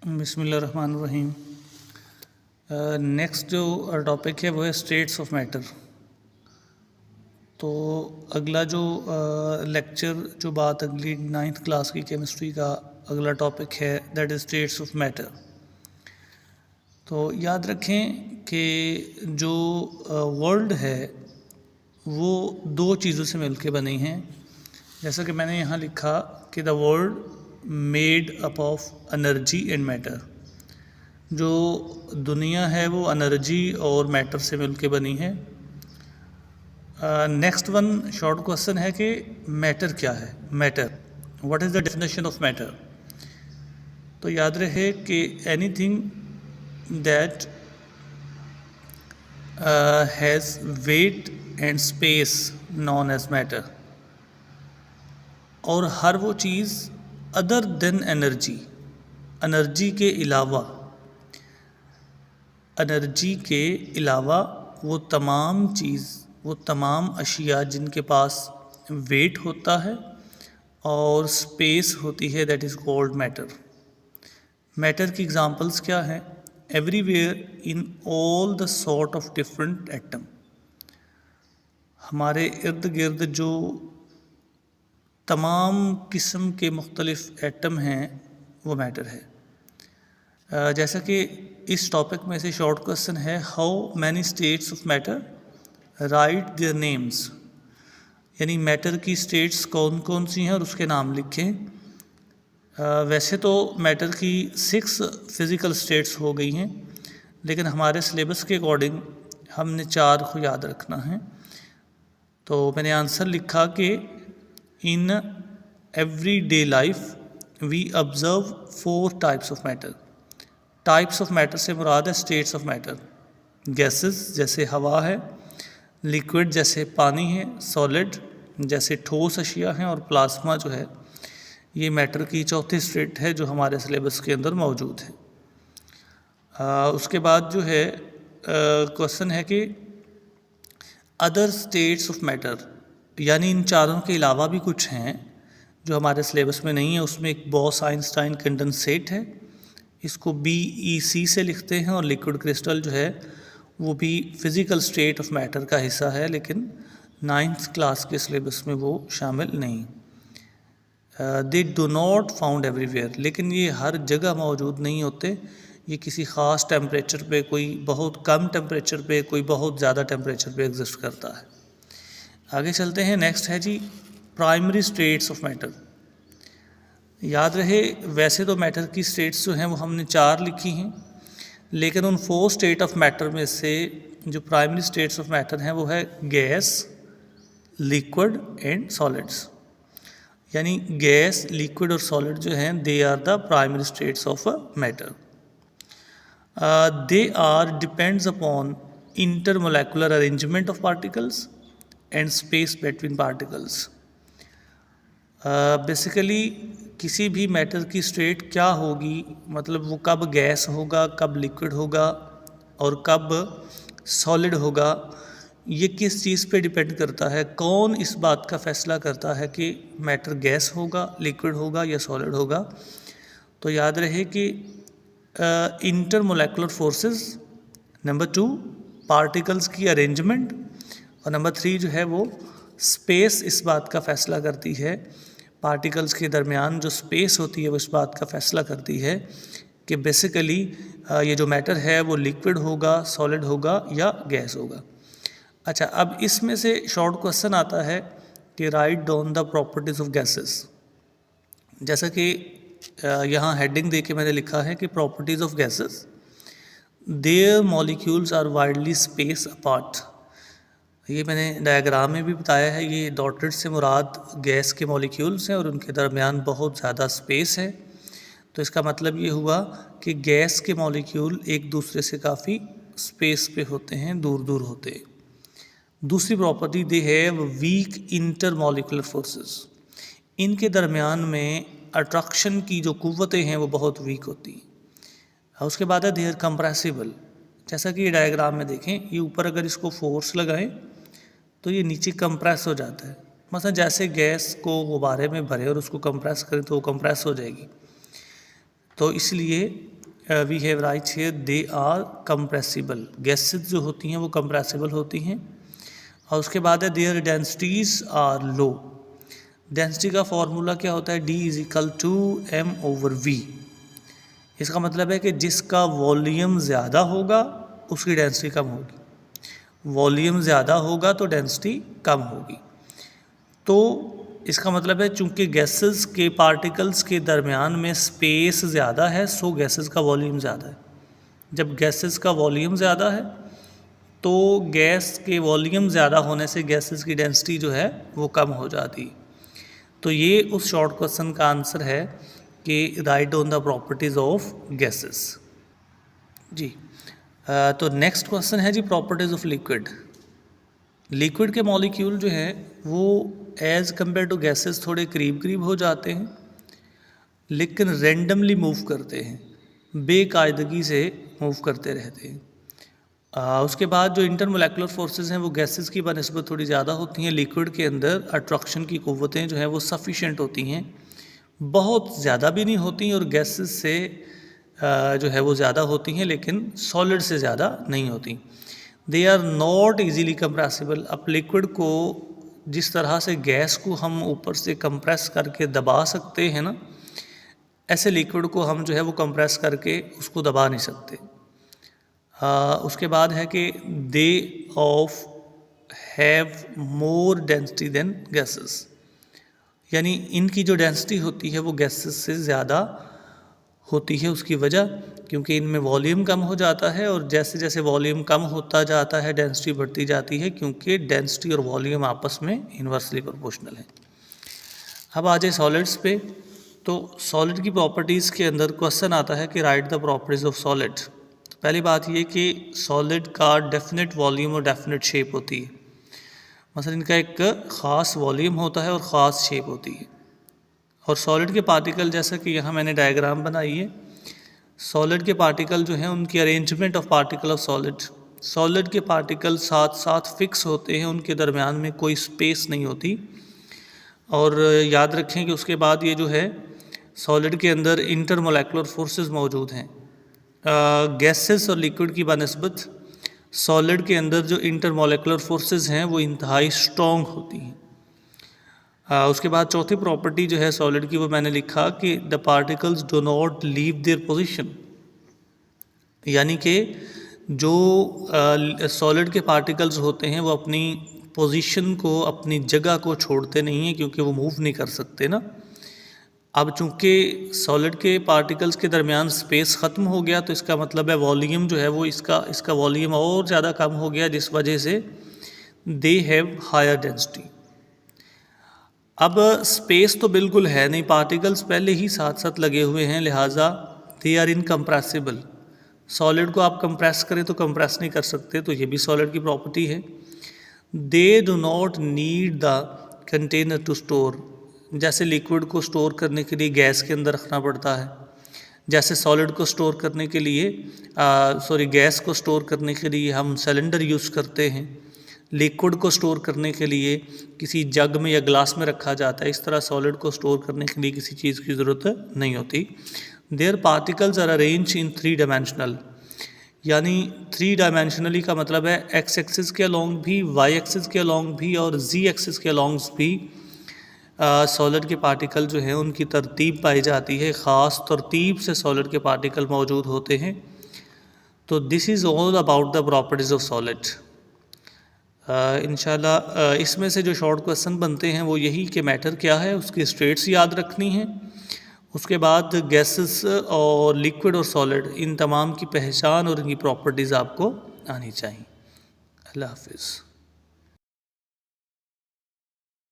बिस्मिल्लाहिर्रहमानिर्रहीम। नेक्स्ट जो टॉपिक है वो है स्टेट्स ऑफ मैटर। तो अगला जो लेक्चर जो बात अगली 9th क्लास की केमिस्ट्री का अगला टॉपिक है that is states of matter. तो याद रखें कि जो वर्ल्ड है वो दो चीज़ों से मिलके बनी है। जैसा कि मैंने यहाँ लिखा कि the world made up of energy and matter. जो दुनिया है वो एनर्जी और मैटर से मिलके बनी है। नेक्स्ट वन शॉर्ट क्वेश्चन है कि मैटर क्या है। Matter, what is the definition of matter. तो याद रहे कि anything that has weight and space known as matter. और हर वो चीज़ अदर देन एनर्जी, एनर्जी के अलावा, एनर्जी के अलावा वो तमाम चीज़, वो तमाम अशिया जिनके पास वेट होता है और स्पेस होती है that is called matter. Matter की एग्जांपल्स क्या हैं? Everywhere in all the sort of different atom. हमारे इर्द गिर्द जो तमाम किस्म के मुख्तलिफ एटम हैं वो मैटर है। जैसा कि इस टॉपिक में से शॉर्ट क्वेश्चन है how many states of matter, right their names. यानी मैटर की स्टेट्स कौन कौन सी हैं और उसके नाम लिखें। वैसे तो मैटर की 6 फिज़िकल स्टेट्स हो गई हैं, लेकिन हमारे सिलेबस के अकॉर्डिंग हमने 4 को याद रखना है। तो मैंने आंसर लिखा कि in every day life we observe 4 types of matter. Types of matter से मुराद है स्टेट्स ऑफ मैटर। गैसेस जैसे हवा है, लिक्विड जैसे पानी है, सॉलिड जैसे ठोस अशिया हैं, और प्लाज्मा जो है ये मैटर की चौथी स्टेट है जो हमारे सिलेबस के अंदर मौजूद है। उसके बाद जो है क्वेश्चन है कि अदर स्टेट्स ऑफ मैटर, यानी इन चारों के अलावा भी कुछ हैं जो हमारे सिलेबस में नहीं है। उसमें एक बॉस आइंस्टाइन कंडेंसेट है, इसको BEC से लिखते हैं, और लिक्विड क्रिस्टल जो है वो भी फिज़िकल स्टेट ऑफ मैटर का हिस्सा है, लेकिन 9th क्लास के सिलेबस में वो शामिल नहीं। दे डू नॉट फाउंड एवरीवेयर, लेकिन ये हर जगह मौजूद नहीं होते। ये किसी ख़ास टेम्परेचर पे, कोई बहुत कम टेम्परेचर पे, कोई बहुत ज़्यादा टेम्परेचर पे एग्जिस्ट करता है। आगे चलते हैं। नेक्स्ट है जी प्राइमरी स्टेट्स ऑफ मैटर। याद रहे वैसे तो मैटर की स्टेट्स जो हैं वो हमने 4 लिखी हैं, लेकिन उन 4 स्टेट ऑफ मैटर में से जो प्राइमरी स्टेट्स ऑफ मैटर हैं वो है गैस, लिक्विड एंड सॉलिड्स। यानी गैस, लिक्विड और सॉलिड जो हैं they are the primary states of matter. They are depends upon intermolecular arrangement of particles and space between particles. Basically किसी भी matter की स्टेट क्या होगी, मतलब वो कब गैस होगा, कब लिक्विड होगा और कब सॉलिड होगा, ये किस चीज़ पे डिपेंड करता है। कौन इस बात का फैसला करता है कि मैटर गैस होगा, लिक्विड होगा या सॉलिड होगा। तो याद रहे कि इंटरमोलेकुलर फोर्सेस, नंबर 2 पार्टिकल्स की अरेंजमेंट, और नंबर 3 जो है वो स्पेस इस बात का फ़ैसला करती है। पार्टिकल्स के दरमियान जो स्पेस होती है वो इस बात का फ़ैसला करती है कि बेसिकली ये जो मैटर है वो लिक्विड होगा, सॉलिड होगा या गैस होगा। अच्छा, अब इसमें से शॉर्ट क्वेश्चन आता है कि write down the properties of gases. जैसा कि यहाँ हेडिंग दे के मैंने लिखा है कि properties of gases, their molecules are widely space apart. ये मैंने डायग्राम में भी बताया है, ये डॉटेड से मुराद गैस के मॉलिक्यूल्स हैं और उनके दरमियान बहुत ज़्यादा स्पेस है। तो इसका मतलब ये हुआ कि गैस के मॉलिक्यूल एक दूसरे से काफ़ी स्पेस पे होते हैं, दूर दूर होते हैं। दूसरी property they have week intermolecular forces. इनके दरमियान में अट्रैक्शन की जो कुव्वतें हैं वो बहुत वीक होती हैं। उसके बाद है दे आर कंप्रेसिबल। जैसा कि ये डायग्राम में देखें, ये ऊपर अगर इसको फोर्स लगाएं तो ये नीचे कंप्रेस हो जाता है। मतलब जैसे गैस को गुब्बारे में भरे और उसको कंप्रेस करें तो वो कंप्रेस हो जाएगी। तो इसलिए we have write here they are compressible. Gases जो होती हैं वो कंप्रेसिबल होती हैं। और उसके बाद है their densities are low. Density का फॉर्मूला क्या होता है? D is equal to m/v। इसका मतलब है कि जिसका वॉल्यूम ज़्यादा होगा उसकी डेंसिटी कम होगी, वॉल्यूम ज़्यादा होगा तो डेंसिटी कम होगी। तो इसका मतलब है चूँकि गैसेस के पार्टिकल्स के दरमियान में स्पेस ज़्यादा है, सो गैसेस का वॉल्यूम ज़्यादा है। जब गैसेस का वॉल्यूम ज़्यादा है तो गैस के वॉल्यूम ज़्यादा होने से गैसेस की डेंसिटी जो है वो कम हो जाती है। तो ये उस शॉर्ट क्वेश्चन का आंसर है कि right on the properties of gases जी। तो नेक्स्ट क्वेश्चन है जी प्रॉपर्टीज़ ऑफ लिक्विड। लिक्विड के मॉलिक्यूल जो हैं वो एज़ कम्पेयर टू गैसेस थोड़े करीब करीब हो जाते हैं, लेकिन रेंडमली मूव करते हैं, बेकायदगी से मूव करते रहते हैं। उसके बाद जो इंटरमोलेकुलर फोर्सेस हैं वो गैसेस की बनिस्बत थोड़ी ज़्यादा होती हैं। लिक्विड के अंदर अट्रैक्शन की क़ुव्वतें जो हैं वो सफिशेंट होती हैं, बहुत ज़्यादा भी नहीं होती और गैसेस से जो है वो ज़्यादा होती हैं, लेकिन सॉलिड से ज़्यादा नहीं होती। They are not easily compressible. अब लिक्विड को जिस तरह से गैस को हम ऊपर से कंप्रेस करके दबा सकते हैं ना, ऐसे लिक्विड को हम जो है वो कंप्रेस करके उसको दबा नहीं सकते। उसके बाद है कि they of have more density than gases, यानी इनकी जो डेंसिटी होती है वो गैसेस से ज़्यादा होती है। उसकी वजह क्योंकि इनमें वॉल्यूम कम हो जाता है और जैसे जैसे वॉल्यूम कम होता जाता है डेंसिटी बढ़ती जाती है, क्योंकि डेंसिटी और वॉल्यूम आपस में इन्वर्सली प्रोपोर्शनल है। अब आ जाए सॉलिड्स पे। तो सॉलिड की प्रॉपर्टीज़ के अंदर क्वेश्चन आता है कि right the properties of solid. पहली बात ये कि सॉलिड का डेफिनेट वॉल्यूम और डेफिनेट शेप होती है। मतलब इनका एक ख़ास वॉल्यूम होता है और ख़ास शेप होती है। और सॉलिड के पार्टिकल, जैसा कि यहाँ मैंने डायग्राम बनाई है, सॉलिड के पार्टिकल जो हैं उनकी arrangement of particle of solid के पार्टिकल साथ साथ फिक्स होते हैं, उनके दरमियान में कोई स्पेस नहीं होती। और याद रखें कि उसके बाद ये जो है सॉलिड के अंदर इंटरमोलेकुलर फोर्सेस मौजूद हैं। गैसेस और लिक्विड की बनिस्बत सॉलिड के अंदर जो इंटरमोलेकुलर फोर्सेस हैं वो इंतहाई स्ट्रॉन्ग होती हैं। उसके बाद चौथी प्रॉपर्टी जो है सॉलिड की वो मैंने लिखा कि the particles do not leave their position, यानी कि जो सॉलिड के पार्टिकल्स होते हैं वो अपनी पोजीशन को, अपनी जगह को छोड़ते नहीं हैं, क्योंकि वो मूव नहीं कर सकते ना। अब चूँकि सॉलिड के पार्टिकल्स के दरमियान स्पेस ख़त्म हो गया तो इसका मतलब है वॉल्यूम जो है वो इसका वॉल्यूम और ज़्यादा कम हो गया, जिस वजह से दे हैव हायर डेंसिटी। अब स्पेस तो बिल्कुल है नहीं, पार्टिकल्स पहले ही साथ साथ लगे हुए हैं, लिहाजा दे आर इनकम्प्रेसिबल। सॉलिड को आप कंप्रेस करें तो कंप्रेस नहीं कर सकते, तो ये भी सॉलिड की प्रॉपर्टी है। They do not need the container to store. जैसे लिक्विड को स्टोर करने के लिए गैस के अंदर रखना पड़ता है, जैसे सॉलिड को स्टोर करने के लिए गैस को स्टोर करने के लिए हम सिलेंडर यूज़ करते हैं, लिक्विड को स्टोर करने के लिए किसी जग में या ग्लास में रखा जाता है, इस तरह सॉलिड को स्टोर करने के लिए किसी चीज़ की ज़रूरत नहीं होती। Their particles are arrange in 3 dimensional, यानी 3 डायमेंशनली का मतलब है एक्स एक्सिस के अलॉन्ग भी, वाई एक्सिस के अलॉन्ग भी और जी एक्सिस के अलॉन्ग भी सॉलिड के पार्टिकल जो हैं उनकी तरतीब पाई जाती है, ख़ास तरतीब से सॉलिड के पार्टिकल मौजूद होते हैं। तो this is all about the properties of solid. इंशाल्लाह इसमें से जो शॉर्ट क्वेश्चन बनते हैं वो यही कि मैटर क्या है, उसकी स्टेट्स याद रखनी है, उसके बाद गैसेस और लिक्विड और सॉलिड, इन तमाम की पहचान और इनकी प्रॉपर्टीज़ आपको आनी चाहिए। अल्लाह हाफिज़।